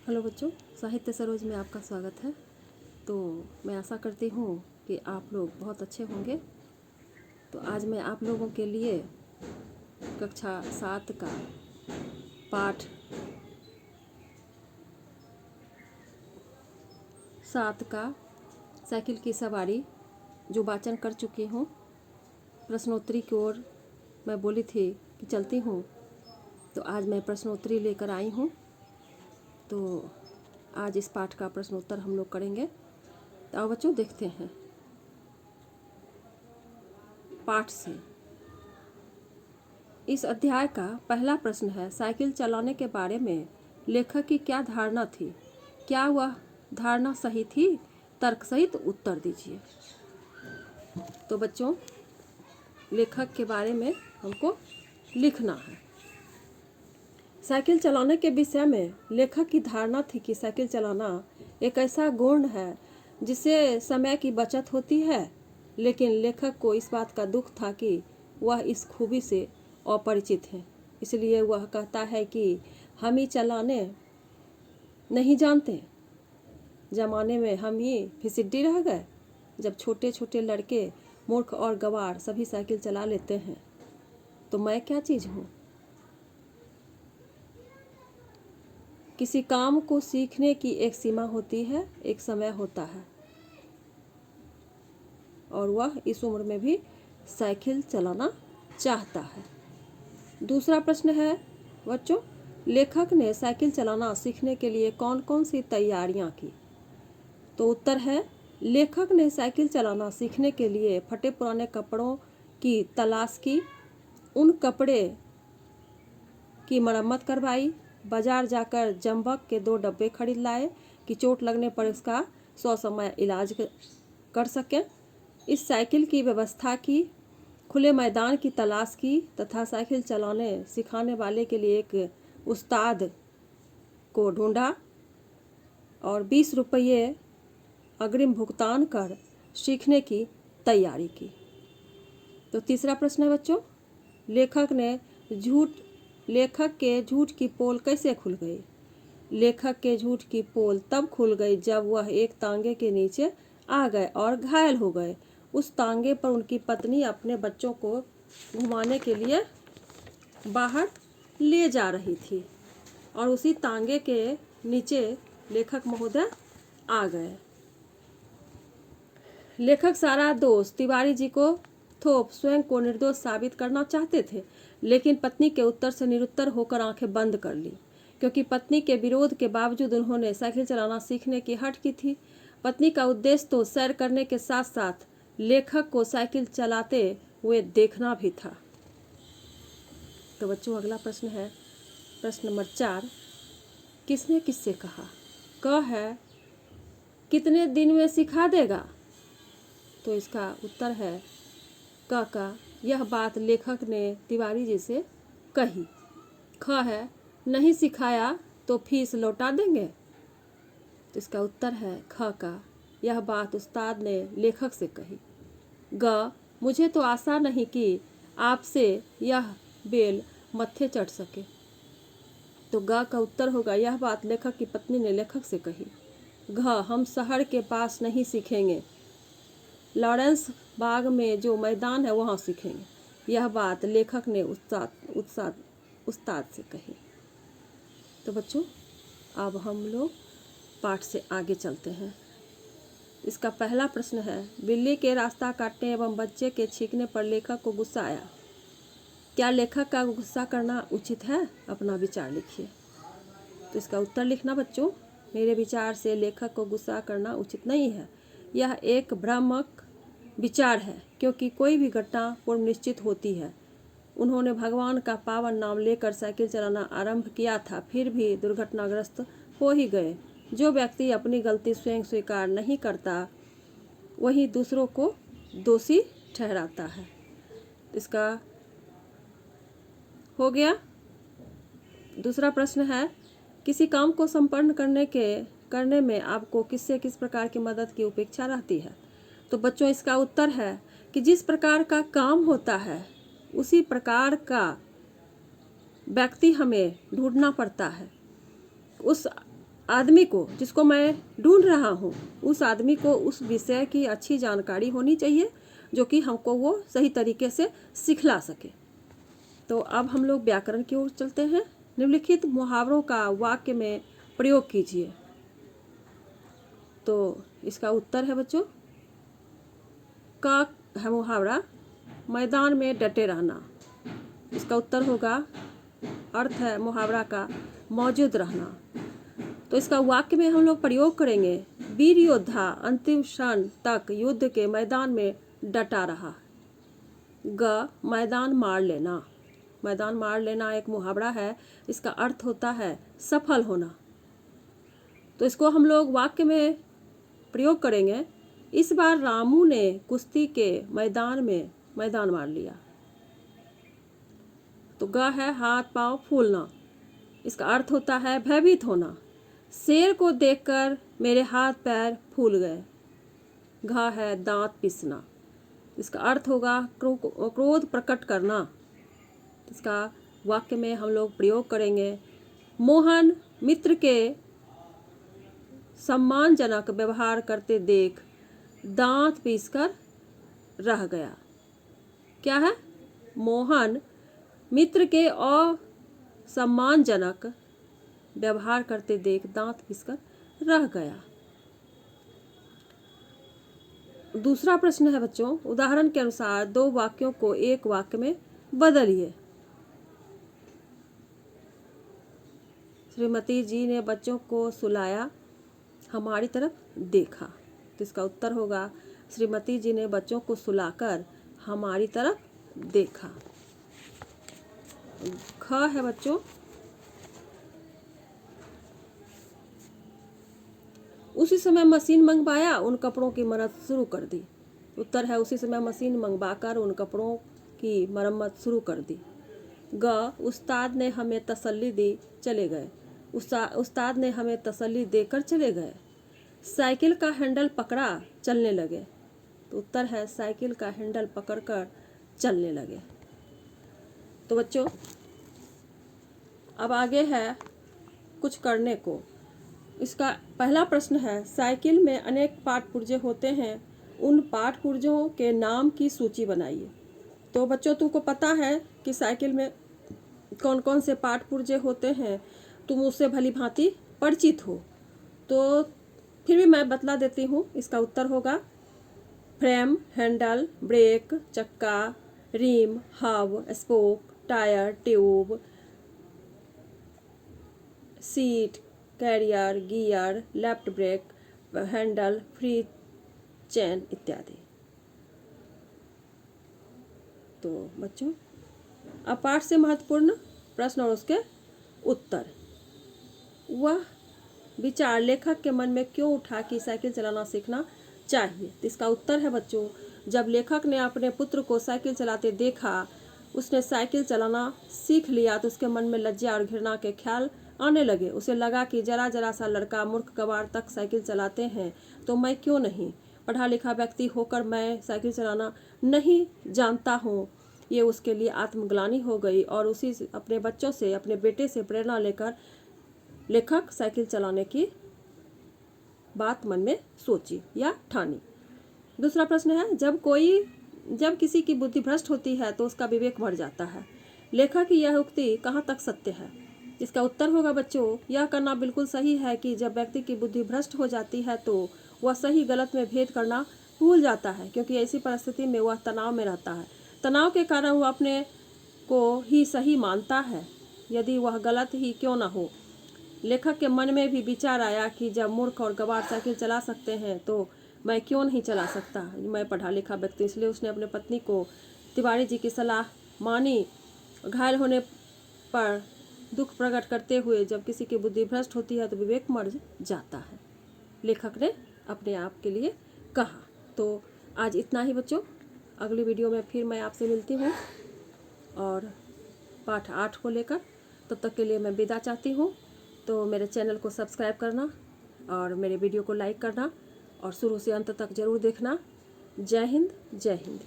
Hello बच्चों, साहित्य सरोज में आपका स्वागत है। तो मैं आशा करती हूँ कि आप लोग बहुत अच्छे होंगे। तो आज मैं आप लोगों के लिए कक्षा 7 का पाठ 7 का साइकिल की सवारी जो वाचन कर चुकी हूँ, प्रश्नोत्तरी की ओर मैं बोली थी कि चलती हूँ। तो आज मैं प्रश्नोत्तरी लेकर आई हूँ। तो आज इस पाठ का प्रश्नोत्तर हम लोग करेंगे। तो आओ बच्चों, देखते हैं पाठ से। इस अध्याय का पहला प्रश्न है, साइकिल चलाने के बारे में लेखक की क्या धारणा थी? क्या वह धारणा सही थी? तर्क सहित उत्तर दीजिए। तो बच्चों, लेखक के बारे में हमको लिखना है। साइकिल चलाने के विषय में लेखक की धारणा थी कि साइकिल चलाना एक ऐसा गुण है जिससे समय की बचत होती है, लेकिन लेखक को इस बात का दुख था कि वह इस खूबी से अपरिचित है। इसलिए वह कहता है कि हम ही चलाने नहीं जानते। जमाने में हम ही फिसिड्डी रह गए, जब छोटे छोटे लड़के, मूर्ख और गवार सभी साइकिल चला लेते हैं, तो मैं क्या चीज़ हूँ? किसी काम को सीखने की एक सीमा होती है, एक समय होता है, और वह इस उम्र में भी साइकिल चलाना चाहता है। दूसरा प्रश्न है बच्चों, लेखक ने साइकिल चलाना सीखने के लिए कौन कौन सी तैयारियां की? तो उत्तर है, लेखक ने साइकिल चलाना सीखने के लिए फटे पुराने कपड़ों की तलाश की, उन कपड़े की मरम्मत करवाई, बाजार जाकर जंबक के 2 डब्बे खरीद लाए कि चोट लगने पर इसका ससमय इलाज कर सकें। इस साइकिल की व्यवस्था की, खुले मैदान की तलाश की तथा साइकिल चलाने सिखाने वाले के लिए एक उस्ताद को ढूंढा और 20 रुपये अग्रिम भुगतान कर सीखने की तैयारी की। तो तीसरा प्रश्न है बच्चों, लेखक के झूठ की पोल कैसे खुल गई? लेखक के झूठ की पोल तब खुल गई जब वह एक तांगे के नीचे आ गए और घायल हो गए। उस तांगे पर उनकी पत्नी अपने बच्चों को घुमाने के लिए बाहर ले जा रही थी और उसी तांगे के नीचे लेखक महोदय आ गए। लेखक सारा दोष तिवारी जी को थोप स्वयं को निर्दोष साबित करना चाहते थे, लेकिन पत्नी के उत्तर से निरुत्तर होकर आंखें बंद कर ली, क्योंकि पत्नी के विरोध के बावजूद उन्होंने साइकिल चलाना सीखने की हट की थी। पत्नी का उद्देश्य तो सैर करने के साथ साथ लेखक को साइकिल चलाते हुए देखना भी था। तो बच्चों, अगला प्रश्न है प्रश्न नंबर 4, किसने किससे कहा? क है, कितने दिन में सिखा देगा? तो इसका उत्तर है का यह बात लेखक ने तिवारी जी से कही। ख है, नहीं सिखाया तो फीस लौटा देंगे? तो इसका उत्तर है ख का, यह बात उस्ताद ने लेखक से कही। ग, मुझे तो आशा नहीं कि आपसे यह बेल मत्थे चढ़ सके। तो ग का उत्तर होगा, यह बात लेखक की पत्नी ने लेखक से कही। घ, हम शहर के पास नहीं सीखेंगे, लॉरेंस बाग में जो मैदान है वहाँ सीखेंगे। यह बात लेखक ने उस्ताद से कही। तो बच्चों, अब हम लोग पाठ से आगे चलते हैं। इसका पहला प्रश्न है, बिल्ली के रास्ता काटने एवं बच्चे के छींकने पर लेखक को गुस्सा आया। क्या लेखक का गुस्सा करना उचित है? अपना विचार लिखिए। तो इसका उत्तर लिखना बच्चों, मेरे विचार से लेखक को गुस्सा करना उचित नहीं है। यह एक भ्रामक विचार है, क्योंकि कोई भी घटना पूर्व निश्चित होती है। उन्होंने भगवान का पावन नाम लेकर साइकिल चलाना आरंभ किया था, फिर भी दुर्घटनाग्रस्त हो ही गए। जो व्यक्ति अपनी गलती स्वयं स्वीकार नहीं करता, वही दूसरों को दोषी ठहराता है। इसका हो गया। दूसरा प्रश्न है, किसी काम को संपन्न करने में आपको किससे किस प्रकार की मदद की अपेक्षा रहती है? तो बच्चों, इसका उत्तर है कि जिस प्रकार का काम होता है उसी प्रकार का व्यक्ति हमें ढूंढना पड़ता है। उस आदमी को, जिसको मैं ढूंढ रहा हूँ, उस आदमी को उस विषय की अच्छी जानकारी होनी चाहिए जो कि हमको वो सही तरीके से सिखला सके। तो अब हम लोग व्याकरण की ओर चलते हैं। निम्नलिखित मुहावरों का वाक्य में प्रयोग कीजिए। तो इसका उत्तर है बच्चों, का है मुहावरा मैदान में डटे रहना। इसका उत्तर होगा, अर्थ है मुहावरा का मौजूद रहना। तो इसका वाक्य में हम लोग प्रयोग करेंगे, वीर योद्धा अंतिम क्षण तक युद्ध के मैदान में डटा रहा। ग मैदान मार लेना। मैदान मार लेना एक मुहावरा है, इसका अर्थ होता है सफल होना। तो इसको हम लोग वाक्य में प्रयोग करेंगे, इस बार रामू ने कुश्ती के मैदान में मैदान मार लिया। तो ग है हाथ पांव फूलना। इसका अर्थ होता है भयभीत होना। शेर को देखकर मेरे हाथ पैर फूल गए। घ है दांत पिसना। इसका अर्थ होगा क्रोध प्रकट करना। इसका वाक्य में हम लोग प्रयोग करेंगे, मोहन मित्र के सम्मानजनक व्यवहार करते देख दांत पीसकर रह गया। क्या है? मोहन मित्र के असम्मानजनक व्यवहार करते देख दांत पीसकर रह गया। दूसरा प्रश्न है बच्चों, उदाहरण के अनुसार दो वाक्यों को एक वाक्य में बदलिए। श्रीमती जी ने बच्चों को सुलाया, हमारी तरफ देखा। तो इसका उत्तर होगा, श्रीमती जी ने बच्चों को सुलाकर हमारी तरफ देखा। ख है बच्चों, उसी समय मशीन मंगवाया, उन कपड़ों की मरम्मत शुरू कर दी। उत्तर है, उसी समय मशीन मंगवाकर उन कपड़ों की मरम्मत शुरू कर दी। ग उस्ताद ने हमें तसल्ली दी, चले गए। उस्ताद ने हमें तसल्ली देकर चले गए। साइकिल का हैंडल पकड़ा, चलने लगे। तो उत्तर है, साइकिल का हैंडल पकड़कर चलने लगे। तो बच्चों अब आगे है कुछ करने को। इसका पहला प्रश्न है, साइकिल में अनेक पार्ट पुर्जे होते हैं, उन पार्ट पुर्जों के नाम की सूची बनाइए। तो बच्चों तुमको पता है कि साइकिल में कौन कौन से पार्ट पुर्जे होते हैं, तुम उससे भली भांति परिचित हो, तो फिर भी मैं बतला देती हूँ। इसका उत्तर होगा फ्रेम, हैंडल, ब्रेक, चक्का, rim, hub, spoke, tyre, tube, seat, carrier, gear, left brake, handle, free chain इत्यादि। तो बच्चों अब पाठ से महत्वपूर्ण प्रश्न और उसके उत्तर। वह विचार लेखक के मन में क्यों उठा कि साइकिल चलाना सीखना चाहिए? तो इसका उत्तर है बच्चों, जब लेखक ने अपने पुत्र को साइकिल चलाते देखा, उसने साइकिल चलाना सीख लिया तो उसके मन में लज्जा और घृणा के ख्याल आने लगे। उसे लगा कि जरा जरा सा लड़का मूर्ख गवार तक साइकिल चलाते हैं, तो मैं क्यों नहीं? पढ़ा लिखा व्यक्ति होकर मैं साइकिल चलाना नहीं जानता हूँ। ये उसके लिए आत्मग्लानि हो गई और उसी अपने बच्चों से, अपने बेटे से प्रेरणा लेकर लेखक साइकिल चलाने की बात मन में सोची या ठानी। दूसरा प्रश्न है, जब किसी की बुद्धि भ्रष्ट होती है तो उसका विवेक बढ़ जाता है। लेखक की यह उक्ति कहाँ तक सत्य है? इसका उत्तर होगा बच्चों, यह करना बिल्कुल सही है कि जब व्यक्ति की बुद्धि भ्रष्ट हो जाती है तो वह सही गलत में भेद करना भूल जाता है, क्योंकि ऐसी परिस्थिति में वह तनाव में रहता है। तनाव के कारण वह अपने को ही सही मानता है, यदि वह गलत ही क्यों न हो। लेखक के मन में भी विचार आया कि जब मूर्ख और गवार साइकिल चला सकते हैं तो मैं क्यों नहीं चला सकता, मैं पढ़ा लिखा व्यक्ति। इसलिए उसने अपने पत्नी को तिवारी जी की सलाह मानी। घायल होने पर दुख प्रकट करते हुए, जब किसी की बुद्धि भ्रष्ट होती है तो विवेक मर जाता है, लेखक ने अपने आप के लिए कहा। तो आज इतना ही बच्चों, अगली वीडियो में फिर मैं आपसे मिलती हूँ और पाठ 8 को लेकर। तब तक के लिए मैं विदा चाहती हूँ। तो मेरे चैनल को सब्सक्राइब करना और मेरे वीडियो को लाइक करना और शुरू से अंत तक ज़रूर देखना। जय हिंद, जय हिंद।